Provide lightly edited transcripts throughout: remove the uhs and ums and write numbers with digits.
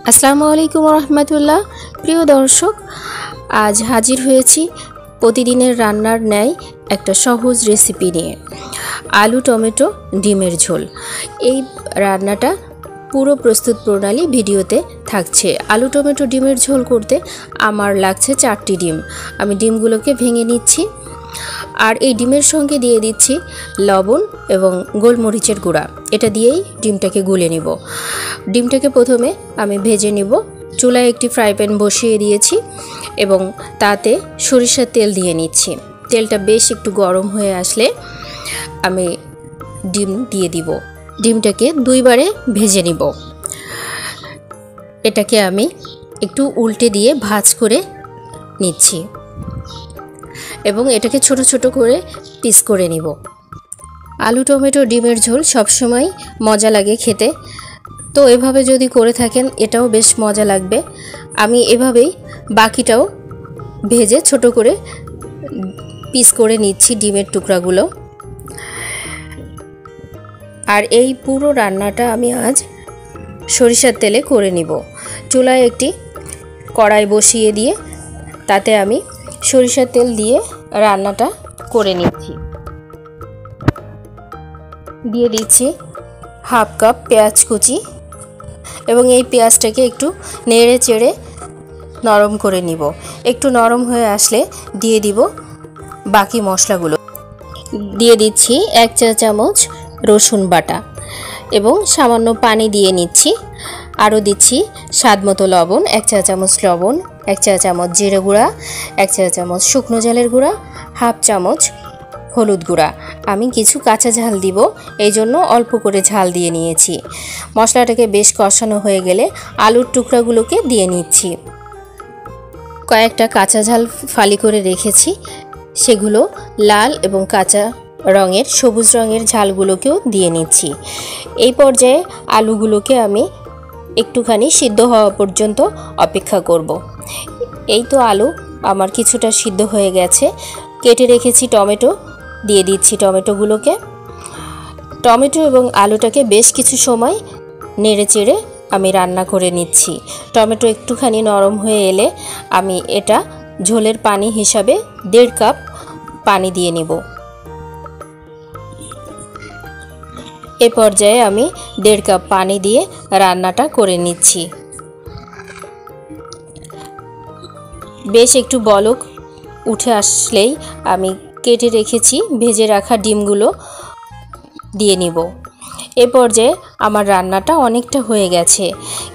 আসসালামু আলাইকুম রহমতুল্লাহ। প্রিয় দর্শক, আজ হাজির হয়েছি প্রতিদিনের রান্নার ন্যায় একটা সহজ রেসিপি নিয়ে, আলু টমেটো ডিমের ঝোল। এই রান্নাটা পুরো প্রস্তুত প্রণালী ভিডিওতে থাকছে। আলু টমেটো ডিমের ঝোল করতে আমার লাগছে 4টি ডিম। আমি ডিমগুলোকে ভেঙে নিচ্ছি, আর এই ডিমের সঙ্গে দিয়ে দিচ্ছি লবণ এবং গোলমরিচের গুঁড়া। এটা দিয়েই ডিমটাকে গুলে নিব। ডিমটাকে প্রথমে আমি ভেজে নিব। চুলায় একটি ফ্রাই প্যান বসিয়ে দিয়েছি এবং তাতে সরিষার তেল দিয়ে নিচ্ছি। তেলটা বেশ একটু গরম হয়ে আসলে আমি ডিম দিয়ে দিব। ডিমটাকে 2 বারে ভেজে নিব। এটাকে আমি একটু উল্টে দিয়ে ভাজ করে নিচ্ছি এবং এটাকে ছোট ছোট করে পিস করে নিব। আলু টমেটো ডিমের ঝোল সবসময় মজা লাগে খেতে, তো এভাবে যদি করে থাকেন এটাও বেশ মজা লাগবে। আমি এভাবেই বাকিটাও ভেজে ছোট করে পিস করে নিচ্ছি ডিমের টুকরাগুলো। আর এই পুরো রান্নাটা আমি আজ সরিষার তেলে করে নিব। চুলায় একটি কড়াই বসিয়ে দিয়ে তাতে আমি সরিষার তেল দিয়ে রান্নাটা করে নিচ্ছি। দিয়ে দিচ্ছি হাফ কাপ পেঁয়াজ কুচি এবং এই পেঁয়াজটাকে একটু নেড়ে চেড়ে নরম করে নিব। একটু নরম হয়ে আসলে দিয়ে দিব বাকি মশলাগুলো। দিয়ে দিচ্ছি 1 চা চামচ রসুন বাটা এবং সামান্য পানি দিয়ে নিচ্ছি। আরও দিচ্ছি স্বাদমতো লবণ, 1 চা চামচ লবণ, 1 চা চামচ জিরে গুঁড়া, 1 চা চামচ শুকনো ঝালের গুঁড়া, হাফ চামচ হলুদ গুঁড়া। আমি কিছু কাঁচা ঝাল দিব, এই জন্য অল্প করে ঝাল দিয়ে নিয়েছি। মশলাটাকে বেশ কষানো হয়ে গেলে আলুর টুকরাগুলোকে দিয়ে নিচ্ছি। কয়েকটা কাঁচা ঝাল ফালি করে রেখেছি, সেগুলো লাল এবং কাঁচা রঙের সবুজ রঙের ঝালগুলোকেও দিয়ে নিচ্ছি। এই পর্যায়ে আলুগুলোকে আমি একটুখানি সিদ্ধ হওয়া পর্যন্ত অপেক্ষা করব। এই তো আলু আমার কিছুটা সিদ্ধ হয়ে গেছে। কেটে রেখেছি টমেটো, দিয়ে দিচ্ছি টমেটোগুলোকে। টমেটো এবং আলুটাকে বেশ কিছু সময় নেড়ে চেড়ে আমি রান্না করে নিচ্ছি। টমেটো একটুখানি নরম হয়ে এলে আমি এটা ঝোলের পানি হিসাবে 1.5 কাপ পানি দিয়ে নিব। এ পর্যায়ে আমি 1.5 কাপ পানি দিয়ে রান্নাটা করে নিচ্ছি। বেশ একটু বলক উঠে আসলেই আমি কেটে রেখেছি ভেজে রাখা ডিমগুলো দিয়ে নিব। এ পর্যায়ে আমার রান্নাটা অনেকটা হয়ে গেছে।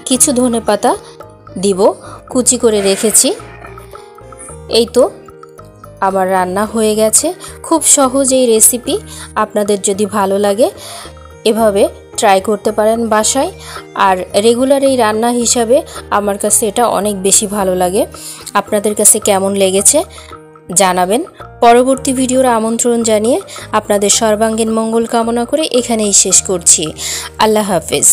কিছু ধনেপাতা দিব, কুচি করে রেখেছি। এই তো আমার রান্না হয়ে গেছে। খুব সহজ এই রেসিপি। আপনাদের যদি ভালো লাগে এভাবে ট্রাই করতে পারেন বাসায়। আর রেগুলার এই রান্না হিসাবে আমার কাছে এটা অনেক বেশি ভালো লাগে। আপনাদের কাছে কেমন লেগেছে জানাবেন। পরবর্তী ভিডিওর আমন্ত্রণ জানিয়ে আপনাদের সর্বাঙ্গীন মঙ্গল কামনা করে এখানেই শেষ করছি। আল্লাহ হাফেজ।